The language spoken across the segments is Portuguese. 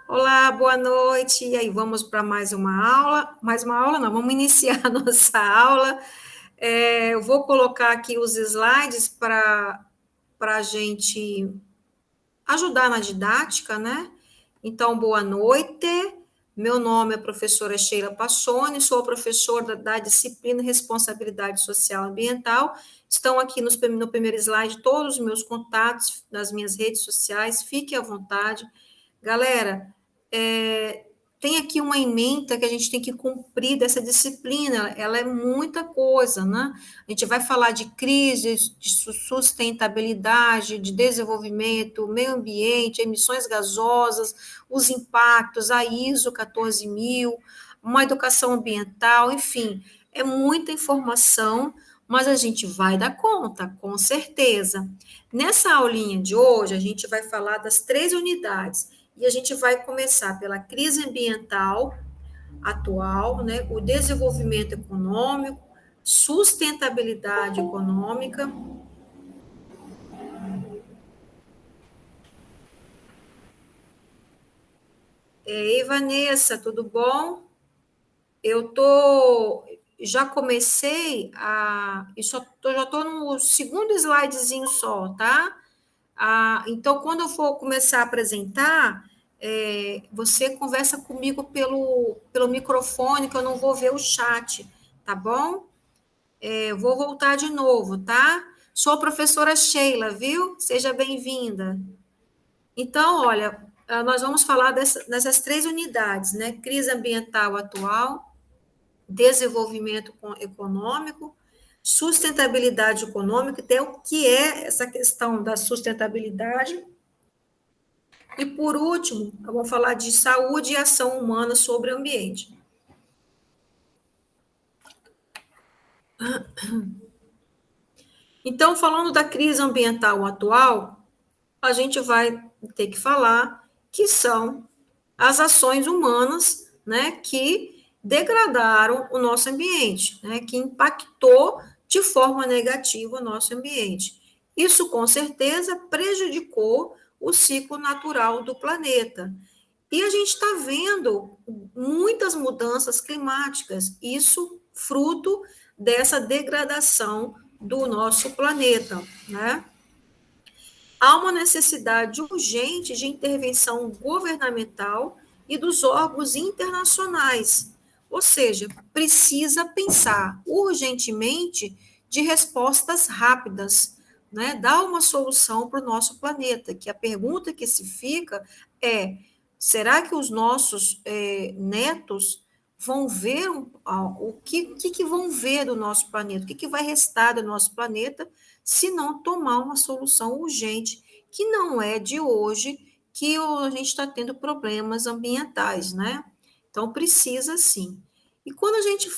Olá, boa noite. E aí, vamos para mais uma aula? Mais uma aula? Não, vamos iniciar a nossa aula. Eu vou colocar aqui os slides para a gente ajudar na didática, né? Então, boa noite. Meu nome é professora Sheila Passoni, sou professora da disciplina Responsabilidade Social e Ambiental. Estão aqui no primeiro slide todos os meus contatos nas minhas redes sociais, fique à vontade. Galera, é, tem aqui uma ementa que a gente tem que cumprir dessa disciplina, ela é muita coisa, né? A gente vai falar de crise, de sustentabilidade, de desenvolvimento, meio ambiente, emissões gasosas, os impactos, a ISO 14000, uma educação ambiental, enfim, é muita informação, mas a gente vai dar conta, com certeza. Nessa aulinha de hoje, a gente vai falar das 3 unidades. E a gente vai começar pela crise ambiental atual, né, o desenvolvimento econômico, sustentabilidade econômica. Ei, Vanessa, tudo bom? Eu já comecei já estou no segundo slidezinho só, tá? Então, quando eu for começar a apresentar, você conversa comigo pelo microfone, que eu não vou ver o chat, tá bom? Eu vou voltar de novo, tá? Sou a professora Sheila, viu? Seja bem-vinda. Então, olha, nós vamos falar dessas 3 unidades, né? Crise ambiental atual, desenvolvimento econômico, sustentabilidade econômica, até o que é essa questão da sustentabilidade. E, por último, eu vou falar de saúde e ação humana sobre o ambiente. Então, falando da crise ambiental atual, a gente vai ter que falar que são as ações humanas, né, que degradaram o nosso ambiente, né, que impactou de forma negativa o nosso ambiente. Isso, com certeza, prejudicou o ciclo natural do planeta. E a gente está vendo muitas mudanças climáticas, isso fruto dessa degradação do nosso planeta, né? Há uma necessidade urgente de intervenção governamental e dos órgãos internacionais, ou seja, precisa pensar urgentemente de respostas rápidas, né? Dar uma solução para o nosso planeta, que a pergunta que se fica é: será que os nossos netos vão ver o que vão ver do nosso planeta, o que vai restar do nosso planeta se não tomar uma solução urgente, que não é de hoje que a gente está tendo problemas ambientais, né? Então, precisa sim. E quando a gente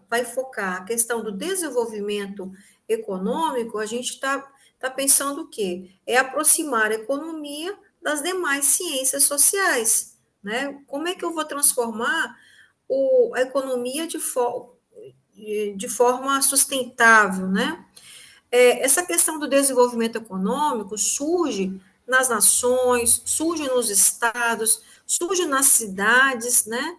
vai focar a questão do desenvolvimento econômico, a gente está pensando o quê? É aproximar a economia das demais ciências sociais, né? Como é que eu vou transformar a economia de forma sustentável, né? Essa questão do desenvolvimento econômico surge nas nações, surge nos estados, surge nas cidades, né,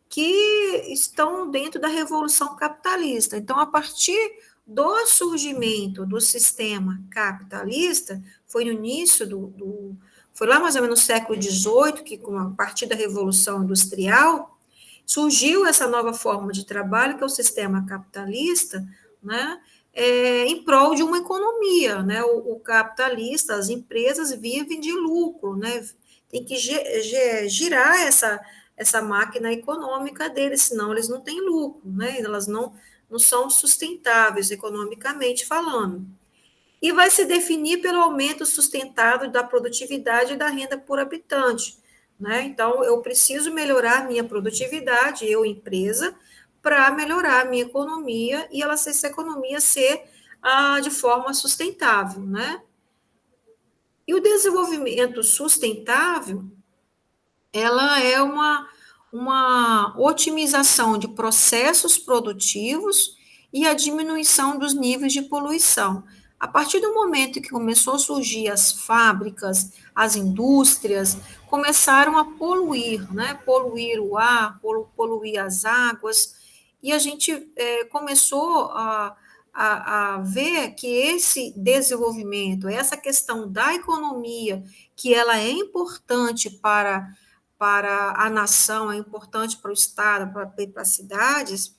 que estão dentro da revolução capitalista. Então, a partir do surgimento do sistema capitalista, foi no início foi lá mais ou menos no século XVIII, que a partir da Revolução Industrial, surgiu essa nova forma de trabalho, que é o sistema capitalista, né, em prol de uma economia, né? O capitalista, as empresas vivem de lucro, né? Tem que girar essa máquina econômica deles, senão eles não têm lucro, né? Elas não são sustentáveis economicamente falando. E vai se definir pelo aumento sustentável da produtividade e da renda por habitante, né? Então, eu preciso melhorar minha produtividade, eu, empresa, para melhorar a minha economia e essa economia ser de forma sustentável, né? E o desenvolvimento sustentável, ela é uma otimização de processos produtivos e a diminuição dos níveis de poluição. A partir do momento que começou a surgir as fábricas, as indústrias, começaram a poluir, né? Poluir o ar, poluir as águas, e a gente começou a ver que esse desenvolvimento, essa questão da economia, que ela é importante para a nação, é importante para o Estado, para as cidades,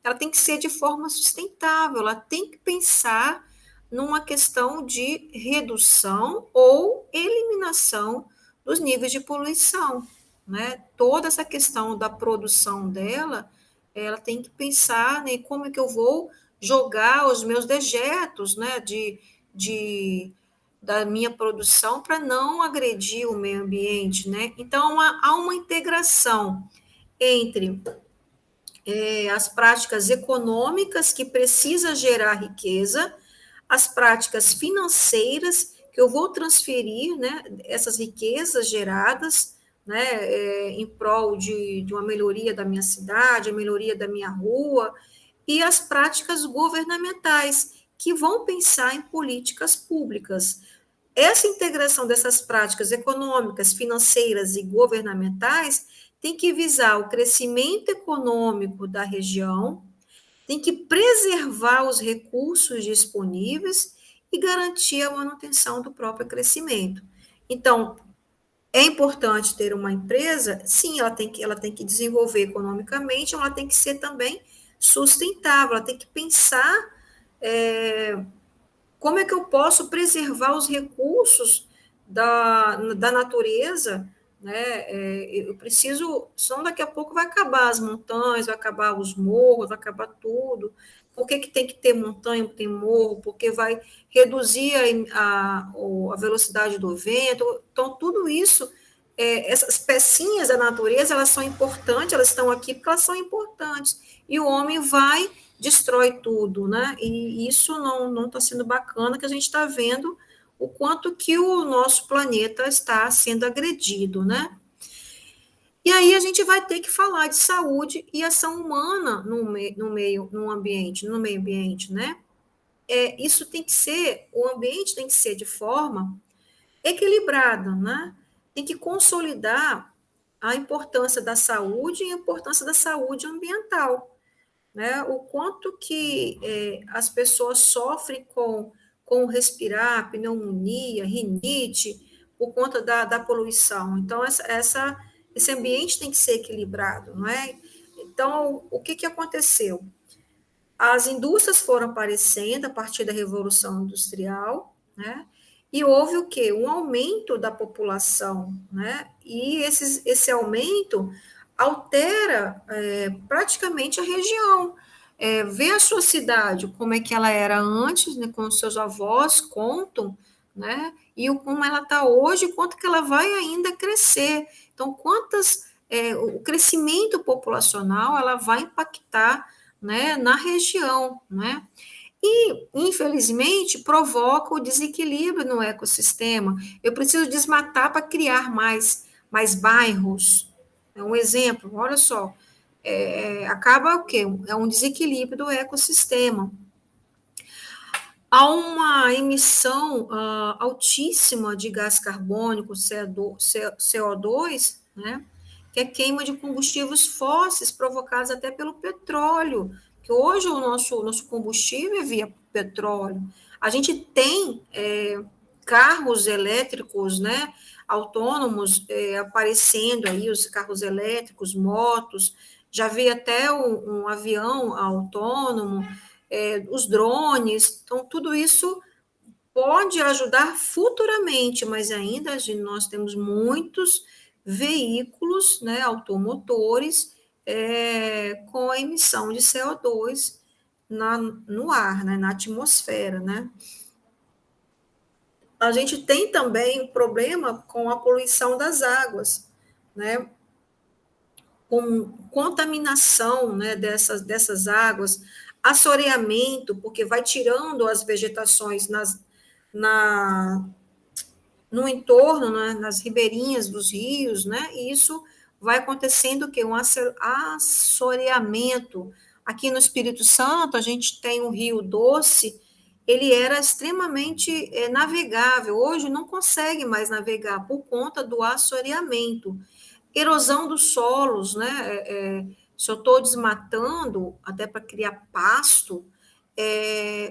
ela tem que ser de forma sustentável, ela tem que pensar numa questão de redução ou eliminação dos níveis de poluição, né? Toda essa questão da produção dela, ela tem que pensar, né, como é que eu vou jogar os meus dejetos, né, da minha produção para não agredir o meio ambiente, né? Então, há uma integração entre as práticas econômicas que precisa gerar riqueza, as práticas financeiras que eu vou transferir, né, essas riquezas geradas, né, em prol de uma melhoria da minha cidade, a melhoria da minha rua, e as práticas governamentais que vão pensar em políticas públicas. Essa integração dessas práticas econômicas, financeiras e governamentais tem que visar o crescimento econômico da região, tem que preservar os recursos disponíveis e garantir a manutenção do próprio crescimento. Então, é importante ter uma empresa, sim, ela tem que desenvolver economicamente, ela tem que ser também sustentável, ela tem que pensar como é que eu posso preservar os recursos da natureza, né? Eu preciso, senão daqui a pouco vai acabar as montanhas, vai acabar os morros, vai acabar tudo. Por que tem que ter montanha, tem morro? Porque vai reduzir a velocidade do vento. Então, tudo isso, essas pecinhas da natureza, elas são importantes, elas estão aqui porque elas são importantes. E o homem vai destrói tudo, né? E isso não está sendo bacana, que a gente está vendo o quanto que o nosso planeta está sendo agredido, né? E aí a gente vai ter que falar de saúde e ação humana no meio ambiente, né? Isso tem que ser, o ambiente tem que ser de forma equilibrada, né? Tem que consolidar a importância da saúde e a importância da saúde ambiental, né? O quanto que as pessoas sofrem com respirar, pneumonia, rinite, por conta da poluição. Então, esse ambiente tem que ser equilibrado, não é? Então, o que aconteceu? As indústrias foram aparecendo a partir da Revolução Industrial, né? E houve o quê? Um aumento da população, né? E esse aumento altera praticamente a região. Vê a sua cidade, como é que ela era antes, né, como seus avós contam, né? E como ela está hoje, quanto que ela vai ainda crescer. Então, o crescimento populacional ela vai impactar, né, na região, né? E, infelizmente, provoca o desequilíbrio no ecossistema. Eu preciso desmatar para criar mais bairros. É um exemplo, olha só. Acaba o quê? É um desequilíbrio do ecossistema. Há uma emissão altíssima de gás carbônico, CO2, né? Que é queima de combustíveis fósseis provocados até pelo petróleo, que hoje o nosso combustível é via petróleo. A gente tem carros elétricos, né, autônomos aparecendo aí, os carros elétricos, motos, já vi até um avião autônomo, os drones, então tudo isso pode ajudar futuramente, mas ainda nós temos muitos veículos, né, automotores, com a emissão de CO2 no ar, né, na atmosfera, né? A gente tem também um problema com a poluição das águas, né? Com contaminação, né, dessas águas, assoreamento, porque vai tirando as vegetações na, no entorno, né, nas ribeirinhas dos rios, né, e isso vai acontecendo o quê? Um assoreamento. Aqui no Espírito Santo, a gente tem um rio doce, ele era extremamente navegável. Hoje não consegue mais navegar por conta do assoreamento. Erosão dos solos, né? Se eu estou desmatando, até para criar pasto,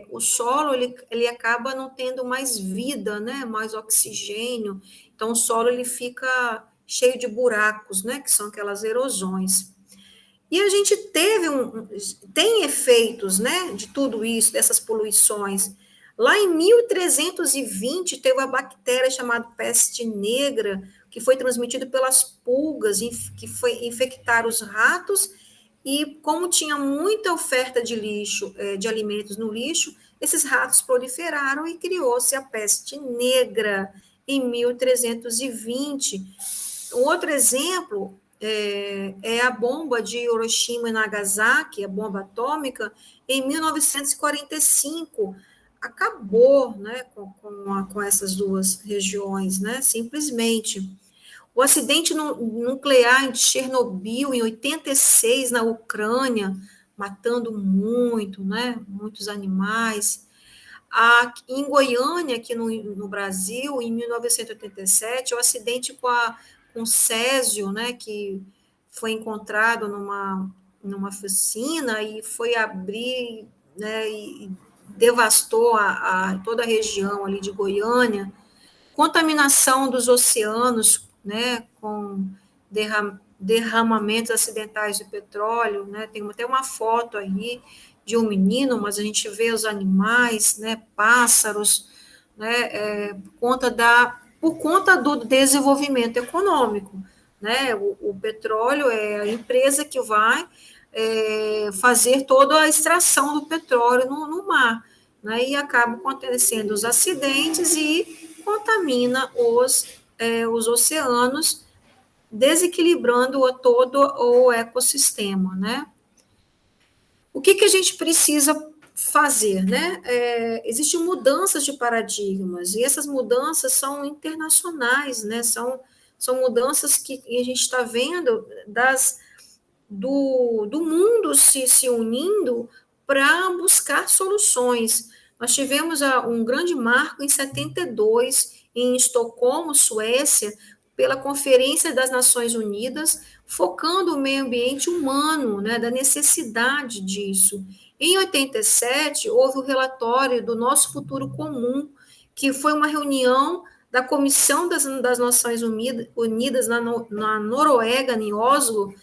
o solo ele acaba não tendo mais vida, né? Mais oxigênio. Então, o solo ele fica cheio de buracos, né? Que são aquelas erosões. E a gente tem efeitos, né, de tudo isso, dessas poluições. Lá em 1320, teve uma bactéria chamada peste negra, que foi transmitida pelas pulgas, que foi infectar os ratos, e como tinha muita oferta de lixo, de alimentos no lixo, esses ratos proliferaram e criou-se a peste negra em 1320. Um outro exemplo é a bomba de Hiroshima e Nagasaki, a bomba atômica, em 1945. Acabou, né, com essas duas regiões, né, simplesmente. O acidente nuclear de Chernobyl, em 86, na Ucrânia, matando muito, né, muitos animais. Em Goiânia, aqui no Brasil, em 1987, o acidente com o Césio, né, que foi encontrado numa oficina e foi abrir, né, e devastou toda a região ali de Goiânia. Contaminação dos oceanos, né, com derramamentos acidentais de petróleo, né, tem até uma foto aí de um menino, mas a gente vê os animais, né, pássaros, né, por conta do desenvolvimento econômico, né, o petróleo é a empresa que vai fazer toda a extração do petróleo no mar, né, e acaba acontecendo os acidentes e contamina os oceanos, desequilibrando todo o ecossistema, né? O que a gente precisa fazer, né? Existem mudanças de paradigmas, e essas mudanças são internacionais, né? São mudanças que a gente está vendo do mundo se unindo para buscar soluções. Nós tivemos um grande marco em 72, em Estocolmo, Suécia, pela Conferência das Nações Unidas, focando o meio ambiente humano, né, da necessidade disso. Em 87, houve o relatório do Nosso Futuro Comum, que foi uma reunião da Comissão das Nações Unidas na Noruega, em Oslo,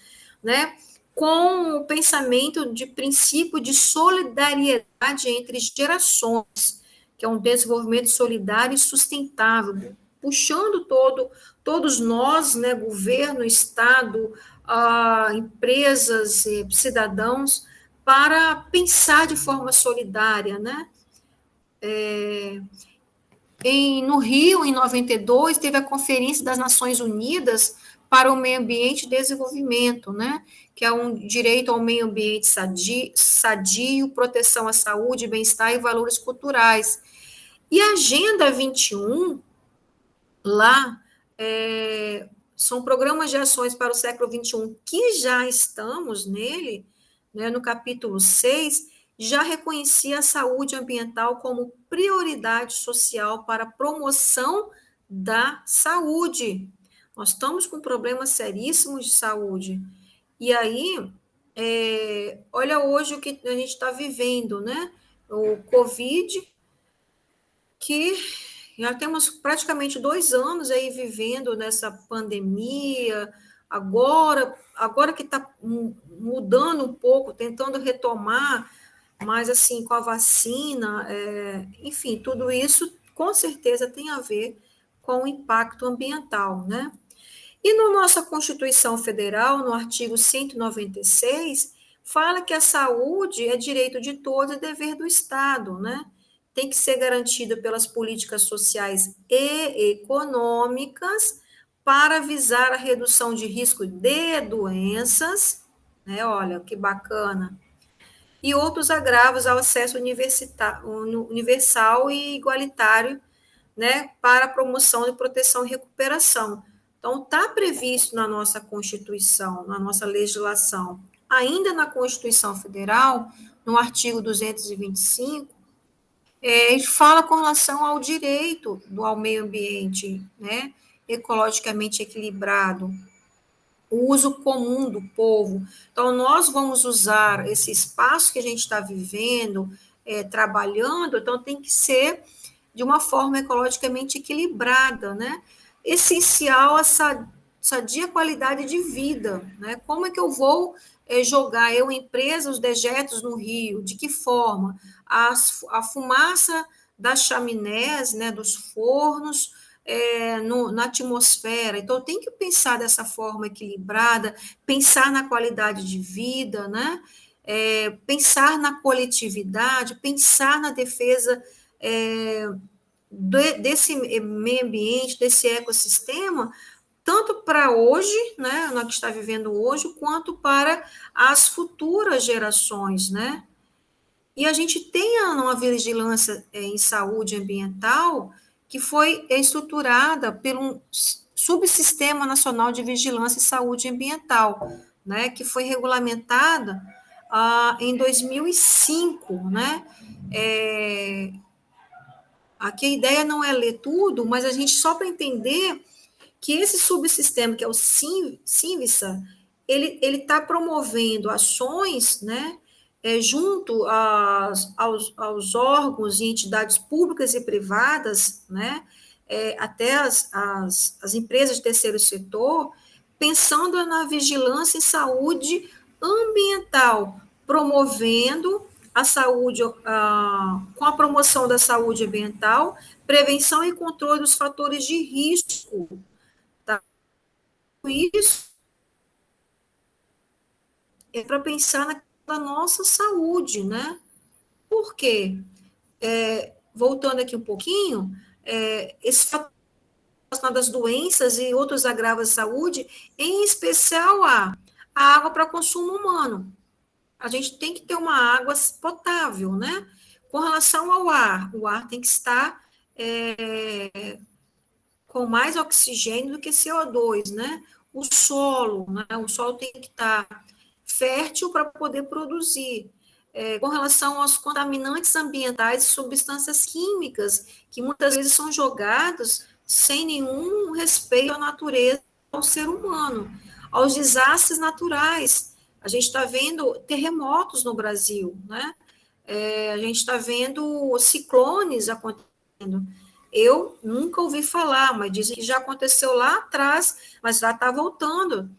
né, com o pensamento de princípio de solidariedade entre gerações, que é um desenvolvimento solidário e sustentável, puxando todos nós, né, governo, Estado, empresas, cidadãos, para pensar de forma solidária, né? No Rio, em 92, teve a Conferência das Nações Unidas para o Meio Ambiente e Desenvolvimento, né? Que é um direito ao meio ambiente sadio, proteção à saúde, bem-estar e valores culturais. E a Agenda 21, lá, são programas de ações para o século XXI, que já estamos nele, né, no capítulo 6, já reconhecia a saúde ambiental como prioridade social para a promoção da saúde. Nós estamos com problemas seríssimos de saúde. E aí, olha hoje o que a gente está vivendo, né? O Covid, que já temos praticamente 2 anos aí vivendo nessa pandemia, agora que está mudando um pouco, tentando retomar, mas assim, com a vacina, enfim, tudo isso com certeza tem a ver com o impacto ambiental, né? E na nossa Constituição Federal, no artigo 196, fala que a saúde é direito de todos e dever do Estado, né? Tem que ser garantida pelas políticas sociais e econômicas para visar a redução de risco de doenças, né? Olha, que bacana. E outros agravos ao acesso universal e igualitário, né, para a promoção de proteção e recuperação. Então, está previsto na nossa Constituição, na nossa legislação, ainda na Constituição Federal, no artigo 225, Ele fala com relação ao direito ao meio ambiente, né, ecologicamente equilibrado, o uso comum do povo. Então, nós vamos usar esse espaço que a gente está vivendo, trabalhando, então tem que ser de uma forma ecologicamente equilibrada, né? Essencial a sadia qualidade de vida, né? Como é que eu vou jogar, eu, empresa, os dejetos no rio? De que forma? A fumaça das chaminés, né, dos fornos, na atmosfera. Então, tem que pensar dessa forma equilibrada, pensar na qualidade de vida, né? Pensar na coletividade, pensar na defesa desse meio ambiente, desse ecossistema, tanto para hoje, né, no que está vivendo hoje, quanto para as futuras gerações, né? E a gente tem uma vigilância em saúde ambiental que foi estruturada por um subsistema nacional de vigilância em saúde ambiental, né, que foi regulamentada em 2005, né? É, aqui a ideia não é ler tudo, mas a gente só para entender que esse subsistema, que é o Cinvisa, ele está promovendo ações, né, junto aos órgãos e entidades públicas e privadas, né, até as empresas de terceiro setor, pensando na vigilância em saúde ambiental, promovendo a saúde, com a promoção da saúde ambiental, prevenção e controle dos fatores de risco. Tá? Isso é para pensar na nossa saúde, né? Por quê? Voltando aqui um pouquinho, esse fator das doenças e outros agravos de saúde, em especial a água para consumo humano. A gente tem que ter uma água potável, né? Com relação ao ar, o ar tem que estar com mais oxigênio do que CO2, né? O solo, né? O solo tem que estar fértil para poder produzir. Com relação aos contaminantes ambientais e substâncias químicas, que muitas vezes são jogados sem nenhum respeito à natureza, ao ser humano, aos desastres naturais. A gente está vendo terremotos no Brasil, né? A gente está vendo ciclones acontecendo. Eu nunca ouvi falar, mas dizem que já aconteceu lá atrás, mas já está voltando.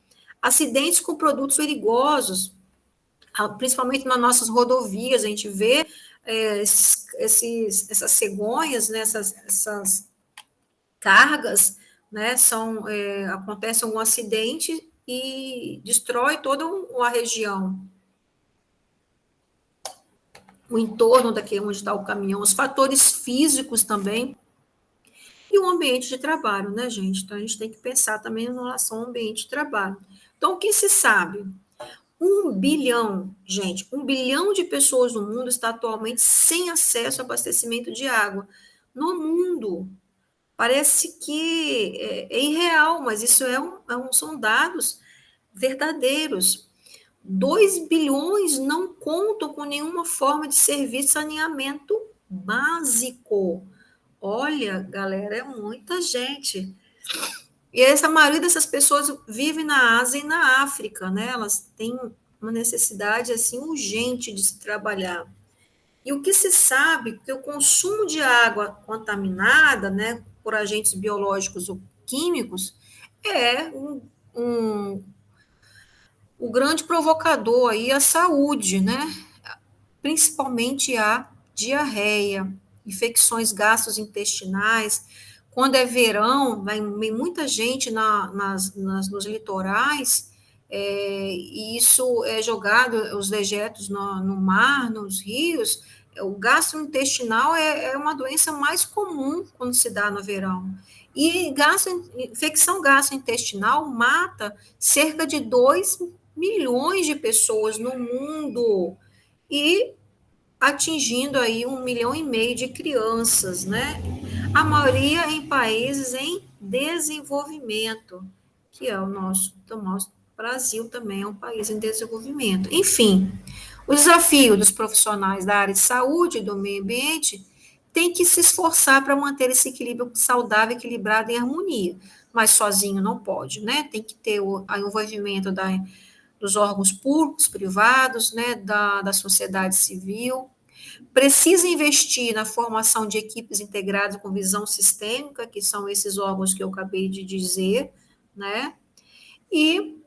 Acidentes com produtos perigosos, principalmente nas nossas rodovias, a gente vê essas cegonhas, né, essas cargas, né, acontece um acidente e destrói toda uma região, o entorno daquele onde está o caminhão, os fatores físicos também, e o ambiente de trabalho, né, gente? Então, a gente tem que pensar também em relação ao ambiente de trabalho. Então, o que se sabe? 1 bilhão, gente, 1 bilhão de pessoas no mundo está atualmente sem acesso ao abastecimento de água. No mundo. Parece que é irreal, mas isso são dados verdadeiros. 2 bilhões não contam com nenhuma forma de serviço de saneamento básico. Olha, galera, é muita gente. E essa maioria dessas pessoas vive na Ásia e na África, né? Elas têm uma necessidade assim urgente de se trabalhar. E o que se sabe que o consumo de água contaminada, né, por agentes biológicos ou químicos, é o grande provocador aí à saúde, né? Principalmente a diarreia, infecções gastrointestinais. Quando é verão, vai muita gente nos litorais, e isso é jogado, os dejetos no mar, nos rios. O gastrointestinal é uma doença mais comum quando se dá no verão. E infecção gastrointestinal mata cerca de 2 milhões de pessoas no mundo. E atingindo aí 1,5 milhão de crianças, né? A maioria em países em desenvolvimento, que é o nosso Brasil também é um país em desenvolvimento. Enfim, o desafio dos profissionais da área de saúde e do meio ambiente tem que se esforçar para manter esse equilíbrio saudável, equilibrado, em harmonia, mas sozinho não pode, né? Tem que ter o envolvimento dos órgãos públicos, privados, né, da sociedade civil. Precisa investir na formação de equipes integradas com visão sistêmica, que são esses órgãos que eu acabei de dizer, né? E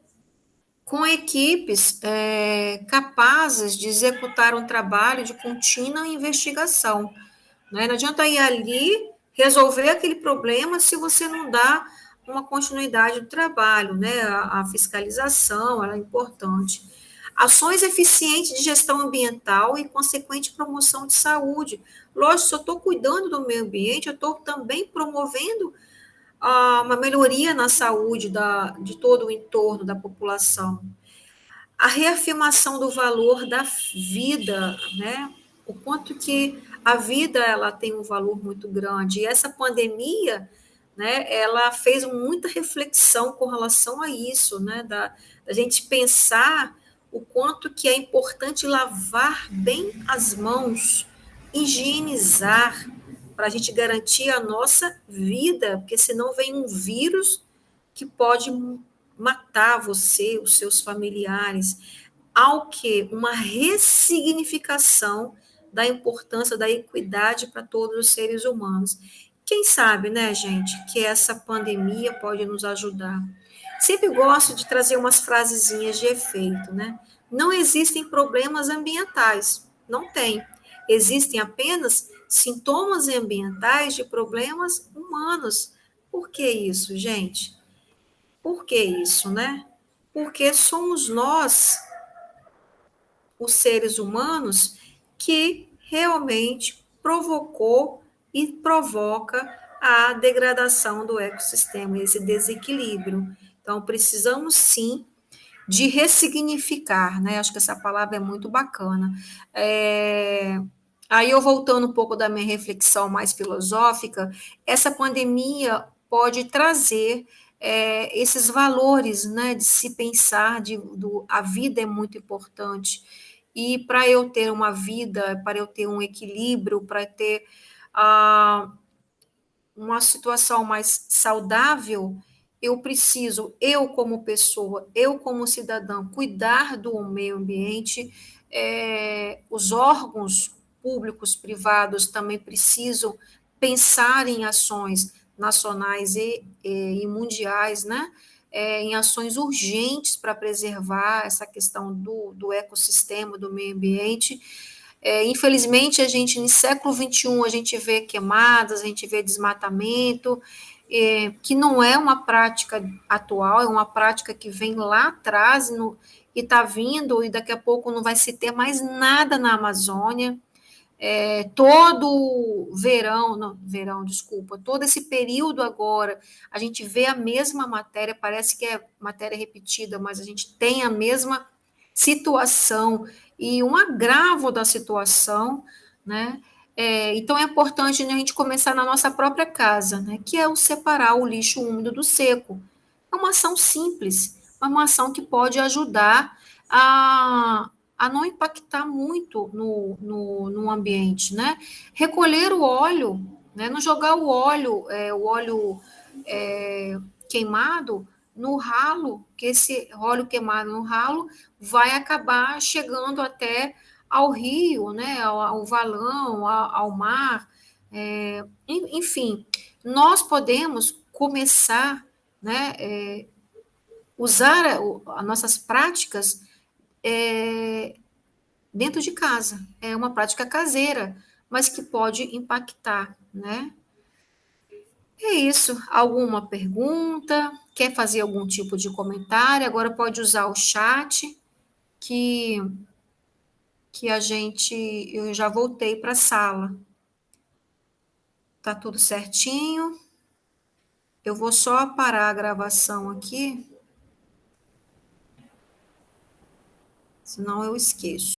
com equipes capazes de executar um trabalho de contínua investigação, né? Não adianta ir ali resolver aquele problema se você não dá uma continuidade do trabalho, né? A fiscalização ela é importante. Ações eficientes de gestão ambiental e consequente promoção de saúde. Lógico, se eu estou cuidando do meio ambiente, eu estou também promovendo uma melhoria na saúde de todo o entorno da população. A reafirmação do valor da vida, né? O quanto que a vida ela tem um valor muito grande. E essa pandemia, né, ela fez muita reflexão com relação a isso, né, da gente pensar o quanto que é importante lavar bem as mãos, higienizar, para a gente garantir a nossa vida, porque senão vem um vírus que pode matar você, os seus familiares, ao que uma ressignificação da importância da equidade para todos os seres humanos. Quem sabe, né, gente, que essa pandemia pode nos ajudar. Sempre gosto de trazer umas frasezinhas de efeito, né? Não existem problemas ambientais, não tem. Existem apenas sintomas ambientais de problemas humanos. Por que isso, gente? Por que isso, né? Porque somos nós, os seres humanos, que realmente provocou e provoca a degradação do ecossistema, esse desequilíbrio. Então, precisamos sim de ressignificar, né? Acho que essa palavra é muito bacana. Aí eu voltando um pouco da minha reflexão mais filosófica, essa pandemia pode trazer esses valores, né, de se pensar, a vida é muito importante, e para eu ter uma vida, para eu ter um equilíbrio, para ter ah, uma situação mais saudável, eu preciso, eu como pessoa, eu como cidadão, cuidar do meio ambiente, os órgãos públicos, privados também precisam pensar em ações nacionais e mundiais, né? Em ações urgentes para preservar essa questão do ecossistema, do meio ambiente. Infelizmente, a gente, no século XXI, a gente vê queimadas, a gente vê desmatamento, que não é uma prática atual, é uma prática que vem lá atrás e está vindo, e daqui a pouco não vai se ter mais nada na Amazônia. Todo verão, não, verão, desculpa, todo esse período agora, a gente vê a mesma matéria, parece que é matéria repetida, mas a gente tem a mesma situação e um agravo da situação, né? Então é importante, né, a gente começar na nossa própria casa, né? Que é o separar o lixo úmido do seco. É uma ação simples, mas uma ação que pode ajudar a, a não impactar muito no ambiente, né? Recolher o óleo, né? Não jogar o óleo queimado no ralo, que esse óleo queimado no ralo vai acabar chegando até ao rio, né? Ao valão, ao mar, enfim, nós podemos começar, né? Usar as nossas práticas dentro de casa. É uma prática caseira, mas que pode impactar, né? É isso. Alguma pergunta? Quer fazer algum tipo de comentário? Agora pode usar o chat, que, que eu já voltei para a sala. Tá tudo certinho. Eu vou só parar a gravação aqui, senão eu esqueço.